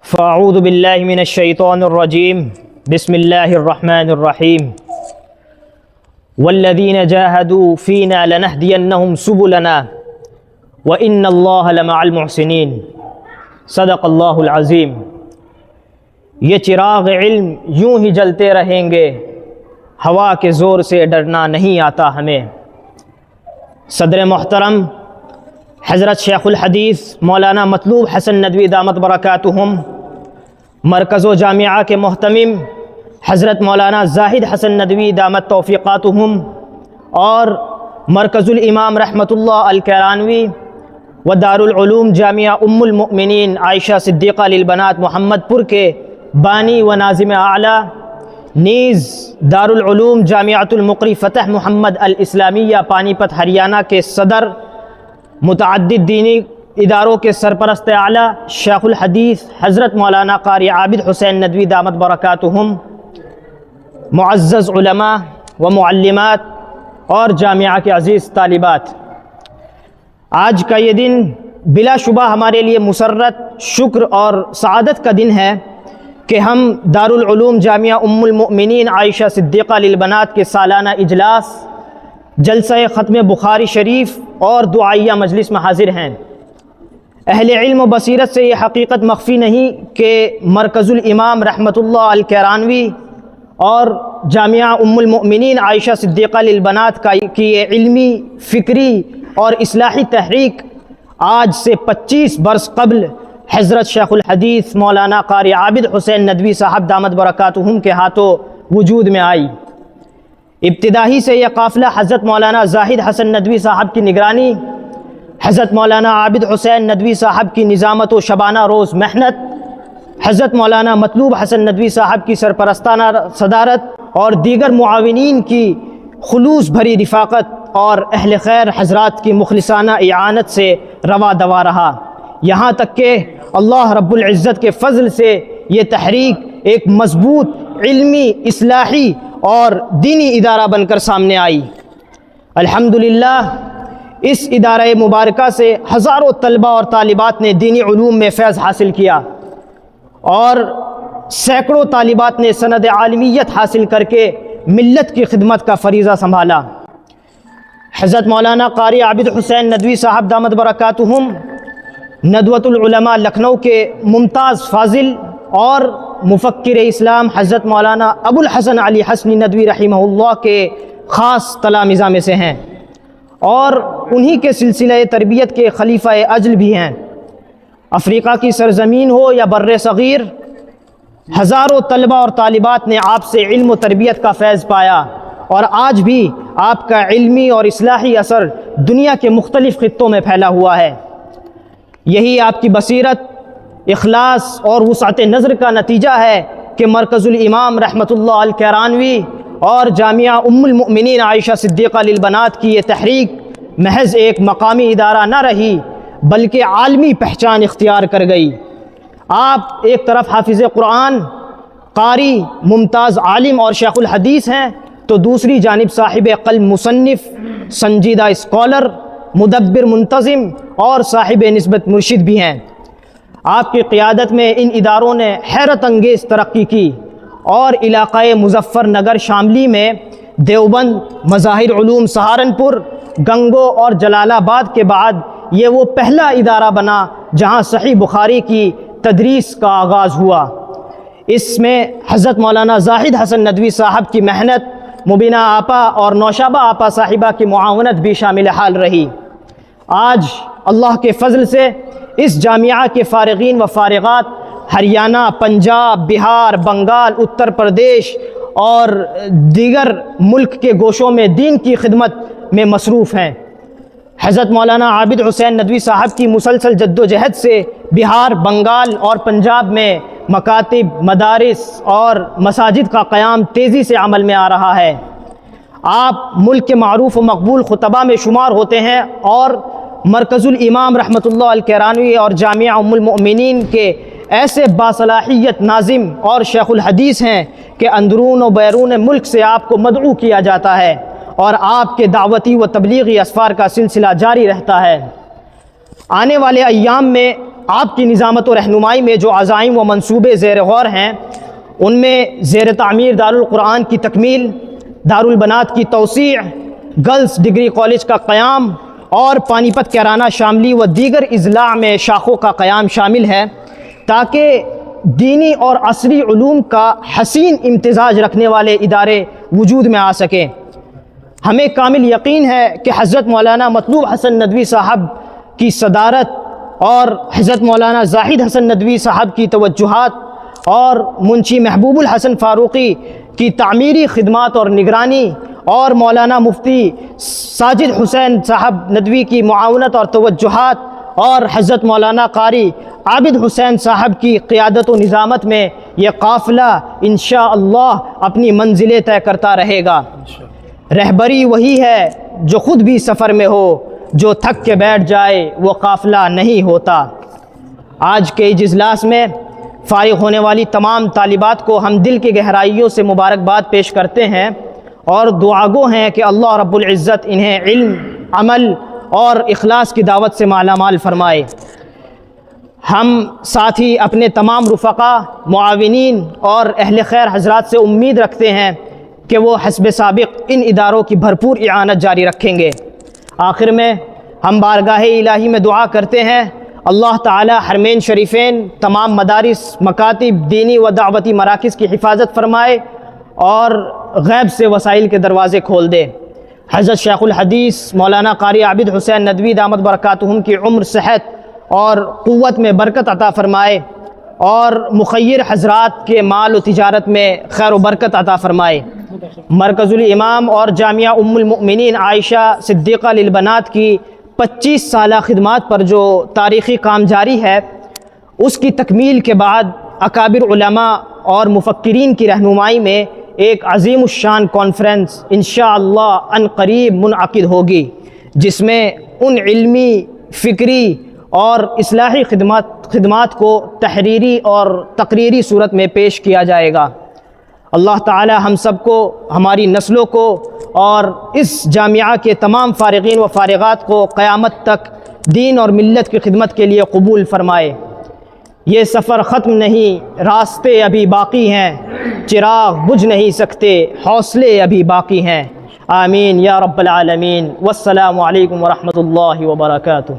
فاعوذ باللہ من الشیطان الرجیم بسم اللہ الرحمن الرحیم والذین جاہدوا فینا لنہدینہم سبلنا وإن اللہ لمع المحسنین صدق اللہ العظیم۔ یہ چراغ علم یوں ہی جلتے رہیں گے، ہوا کے زور سے ڈرنا نہیں آتا ہمیں۔ صدر محترم حضرت شیخ الحدیث مولانا مطلوب حسن ندوی دامت برکاتہم، مرکز و جامعہ کے محتمم حضرت مولانا زاہد حسن ندوی دامت توفیقاتہم، اور مرکز الامام رحمۃ اللہ الکیرانوی و دارالعلوم جامعہ ام المؤمنین عائشہ صدیقہ للبنات محمد پور کے بانی و ناظم اعلیٰ، نیز دارالعلوم جامعۃ المقری فتح محمد الاسلامیہ پانی پت ہریانہ کے صدر، متعدد دینی اداروں کے سرپرست اعلیٰ شیخ الحدیث حضرت مولانا قاری عابد حسین ندوی دامت برکاتہم، معزز علماء و معلمات اور جامعہ کے عزیز طالبات، آج کا یہ دن بلا شبہ ہمارے لیے مسرت، شکر اور سعادت کا دن ہے کہ ہم دارالعلوم جامعہ ام المؤمنین عائشہ صدیقہ للبنات کے سالانہ اجلاس جلسہ ختم بخاری شریف اور دعائیہ مجلس میں حاضر ہیں۔ اہل علم و بصیرت سے یہ حقیقت مخفی نہیں کہ مرکز الامام رحمۃ اللہ الکیرانوی اور جامعہ ام المؤمنین عائشہ صدیقہ للبنات کی یہ علمی، فکری اور اصلاحی تحریک آج سے 25 برس قبل حضرت شیخ الحدیث مولانا قاری عابد حسین ندوی صاحب دامت برکاتہم کے ہاتھوں وجود میں آئی۔ ابتدائی سے یہ قافلہ حضرت مولانا زاہد حسن ندوی صاحب کی نگرانی، حضرت مولانا عابد حسین ندوی صاحب کی نظامت و شبانہ روز محنت، حضرت مولانا مطلوب حسن ندوی صاحب کی سرپرستانہ صدارت اور دیگر معاونین کی خلوص بھری رفاقت اور اہل خیر حضرات کی مخلصانہ اعانت سے رواں دوا رہا، یہاں تک کہ اللہ رب العزت کے فضل سے یہ تحریک ایک مضبوط علمی، اصلاحی اور دینی ادارہ بن کر سامنے آئی۔ الحمدللہ اس ادارہ مبارکہ سے ہزاروں طلبہ اور طالبات نے دینی علوم میں فیض حاصل کیا، اور سینکڑوں طالبات نے سند عالمیت حاصل کر کے ملت کی خدمت کا فریضہ سنبھالا۔ حضرت مولانا قاری عابد حسین ندوی صاحب دامت برکاتہم ندوۃ العلماء لکھنؤ کے ممتاز فاضل اور مفکر اسلام حضرت مولانا ابو الحسن علی حسنی ندوی رحمہ اللہ کے خاص تلامذہ میں سے ہیں، اور انہی کے سلسلہ تربیت کے خلیفہ اجل بھی ہیں۔ افریقہ کی سرزمین ہو یا بر صغیر، ہزاروں طلبہ اور طالبات نے آپ سے علم و تربیت کا فیض پایا، اور آج بھی آپ کا علمی اور اصلاحی اثر دنیا کے مختلف خطوں میں پھیلا ہوا ہے۔ یہی آپ کی بصیرت، اخلاص اور وسعت نظر کا نتیجہ ہے کہ مرکز الامام رحمۃ اللہ الکیرانوی اور جامعہ ام المؤمنین عائشہ صدیقہ للبنات کی یہ تحریک محض ایک مقامی ادارہ نہ رہی بلکہ عالمی پہچان اختیار کر گئی۔ آپ ایک طرف حافظ قرآن، قاری، ممتاز عالم اور شیخ الحدیث ہیں، تو دوسری جانب صاحب قلم مصنف، سنجیدہ اسکالر، مدبر منتظم اور صاحب نسبت مرشد بھی ہیں۔ آپ کی قیادت میں ان اداروں نے حیرت انگیز ترقی کی، اور علاقۂ مظفر نگر شاملی میں دیوبند، مظاہر علوم سہارنپور، گنگو اور جلال آباد کے بعد یہ وہ پہلا ادارہ بنا جہاں صحیح بخاری کی تدریس کا آغاز ہوا۔ اس میں حضرت مولانا زاہد حسن ندوی صاحب کی محنت، مبینہ آپا اور نوشابہ آپا صاحبہ کی معاونت بھی شامل حال رہی۔ آج اللہ کے فضل سے اس جامعہ کے فارغین و فارغات ہریانہ، پنجاب، بہار، بنگال، اتر پردیش اور دیگر ملک کے گوشوں میں دین کی خدمت میں مصروف ہیں۔ حضرت مولانا عابد حسین ندوی صاحب کی مسلسل جد و جہد سے بہار، بنگال اور پنجاب میں مکاتب، مدارس اور مساجد کا قیام تیزی سے عمل میں آ رہا ہے۔ آپ ملک کے معروف و مقبول خطباء میں شمار ہوتے ہیں، اور مرکز الامام رحمۃ اللہ الکیرانوی اور جامعہ ام المؤمنین کے ایسے باصلاحیت ناظم اور شیخ الحدیث ہیں کہ اندرون و بیرون ملک سے آپ کو مدعو کیا جاتا ہے، اور آپ کے دعوتی و تبلیغی اسفار کا سلسلہ جاری رہتا ہے۔ آنے والے ایام میں آپ کی نظامت و رہنمائی میں جو عزائم و منصوبے زیر غور ہیں، ان میں زیر تعمیر دارالقرآن کی تکمیل، دارالبنات کی توسیع، گرلز ڈگری کالج کا قیام اور پانی پت کیرانہ شاملی و دیگر اضلاع میں شاخوں کا قیام شامل ہے، تاکہ دینی اور عصری علوم کا حسین امتزاج رکھنے والے ادارے وجود میں آ سکیں۔ ہمیں کامل یقین ہے کہ حضرت مولانا مطلوب حسن ندوی صاحب کی صدارت اور حضرت مولانا زاہد حسن ندوی صاحب کی توجہات اور منشی محبوب الحسن فاروقی کی تعمیری خدمات اور نگرانی اور مولانا مفتی ساجد حسین صاحب ندوی کی معاونت اور توجہات اور حضرت مولانا قاری عابد حسین صاحب کی قیادت و نظامت میں یہ قافلہ انشاءاللہ اپنی منزلیں طے کرتا رہے گا۔ رہبری وہی ہے جو خود بھی سفر میں ہو، جو تھک کے بیٹھ جائے وہ قافلہ نہیں ہوتا۔ آج کے اس اجلاس میں فارغ ہونے والی تمام طالبات کو ہم دل کی گہرائیوں سے مبارکباد پیش کرتے ہیں اور دعاگو ہیں کہ اللہ رب العزت انہیں علم، عمل اور اخلاص کی دعوت سے مالا مال فرمائے۔ ہم ساتھ ہی اپنے تمام رفقا، معاونین اور اہل خیر حضرات سے امید رکھتے ہیں کہ وہ حسب سابق ان اداروں کی بھرپور اعانت جاری رکھیں گے۔ آخر میں ہم بارگاہ الہی میں دعا کرتے ہیں اللہ تعالی حرمین شریفین، تمام مدارس، مکاتب، دینی و دعوتی مراکز کی حفاظت فرمائے اور غیب سے وسائل کے دروازے کھول دے۔ حضرت شیخ الحدیث مولانا قاری عابد حسین ندوی دامت برکاتہم کی عمر، صحت اور قوت میں برکت عطا فرمائے اور مخیر حضرات کے مال و تجارت میں خیر و برکت عطا فرمائے۔ مرکز الامام اور جامعہ ام المؤمنین عائشہ صدیقہ للبنات کی 25 سالہ خدمات پر جو تاریخی کام جاری ہے، اس کی تکمیل کے بعد اکابر علماء اور مفکرین کی رہنمائی میں ایک عظیم الشان کانفرنس انشاءاللہ ان قریب منعقد ہوگی، جس میں ان علمی، فکری اور اصلاحی خدمات کو تحریری اور تقریری صورت میں پیش کیا جائے گا۔ اللہ تعالی ہم سب کو، ہماری نسلوں کو اور اس جامعہ کے تمام فارغین و فارغات کو قیامت تک دین اور ملت کی خدمت کے لیے قبول فرمائے۔ یہ سفر ختم نہیں، راستے ابھی باقی ہیں، چراغ بجھ نہیں سکتے، حوصلے ابھی باقی ہیں۔ آمین یا رب العالمین۔ والسلام علیکم ورحمۃ اللہ وبرکاتہ۔